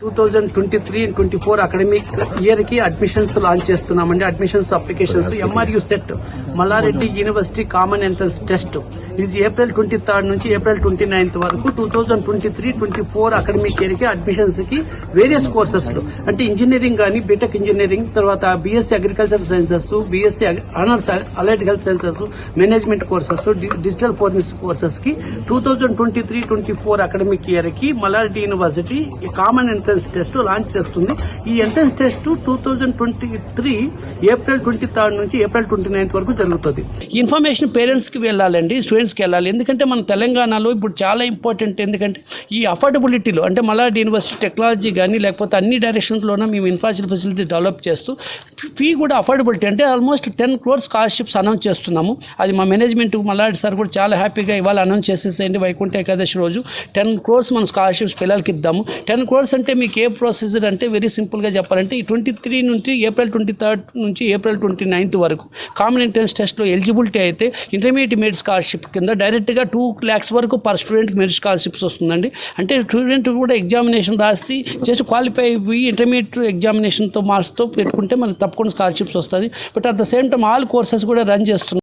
2023 and 24 academic year కి admissions launch చేస్తున్నామండి. Admissions applications MRU CET Malla Reddy university common entrance test ఇది April 23 నుంచి April 29 వరకు 2023-24 అకాడమిక్ ఇయర్ కి అడ్మిషన్స్ కి వేరియస్ కోర్సెస్ అంటే ఇంజనీరింగ్ కానీ బీటెక్ ఇంజనీరింగ్, తర్వాత BSc agriculture sciences, BSc honours allied health sciences, management courses, digital forensic courses కి 2023-24 academic year కి Malla Reddy university common entrance test launch చేస్తుంది. ఈ ఎంట్రన్స్ టెస్ట్ 2023 ఏప్రిల్ 23 నుంచి ఏప్రిల్ 29 వరకు జరుగుతుంది. ఈ ఇన్ఫర్మేషన్ పేరెంట్స్ కి వెళ్ళాలండి, స్టూడెంట్స్ కి వెళ్ళాలి. ఎందుకంటే మన తెలంగాణలో ఇప్పుడు చాలా ఇంపార్టెంట్. ఎందుకంటే ఈ అఫోర్డబిలిటీలో అంటే మల్లారెడ్డి యూనివర్సిటీ టెక్నాలజీ కానీ లేకపోతే అన్ని డైరెక్షన్స్లోనే మేము ఇన్ఫ్రాస్ట్రక్చర్ ఫెసిలిటీ డెవలప్ చేస్తూ ఫీ కూడా అఫోర్డబిలిటీ అంటే ఆల్మోస్ట్ 10 crores స్కాలర్షిప్స్ అనౌన్స్ చేస్తున్నాము. అది మా మేనేజ్మెంట్ మల్లారెడ్డి సార్ కూడా చాలా హ్యాపీగా ఇవాళ అనౌన్స్ చేసేసేయండి. వైకుంఠ ఏకాదశి రోజు 10 crores మనం స్కాలర్షిప్స్ పిల్లలకి ఇద్దాము. 10 crores అంటే మీకు ఏ ప్రొసీజర్ అంటే వెరీ సింపుల్గా చెప్పాలంటే ఈ 23 నుంచి ఏప్రిల్ 23 నుంచి ఏప్రిల్ 29 వరకు కామన్ ఎంట్రన్స్ టెస్ట్లో ఎలిజిబిలిటీ అయితే ఇంటర్మీడియట్ మెరిట్ స్కాలర్షిప్ కింద డైరెక్ట్గా 2 lakhs వరకు పర్ స్టూడెంట్కి మెరిట్ స్కాలర్షిప్స్ వస్తుందండి. అంటే స్టూడెంట్ కూడా ఎగ్జామినేషన్ రాసి చేసి క్వాలిఫై అయ్యి ఇంటర్మీడియట్ ఎగ్జామినేషన్తో మార్క్స్తో పెట్టుకుంటే మనకు తప్పకుండా స్కాలర్షిప్స్ వస్తుంది. But at the same time all courses కూడా రన్ చేస్తున్నాం.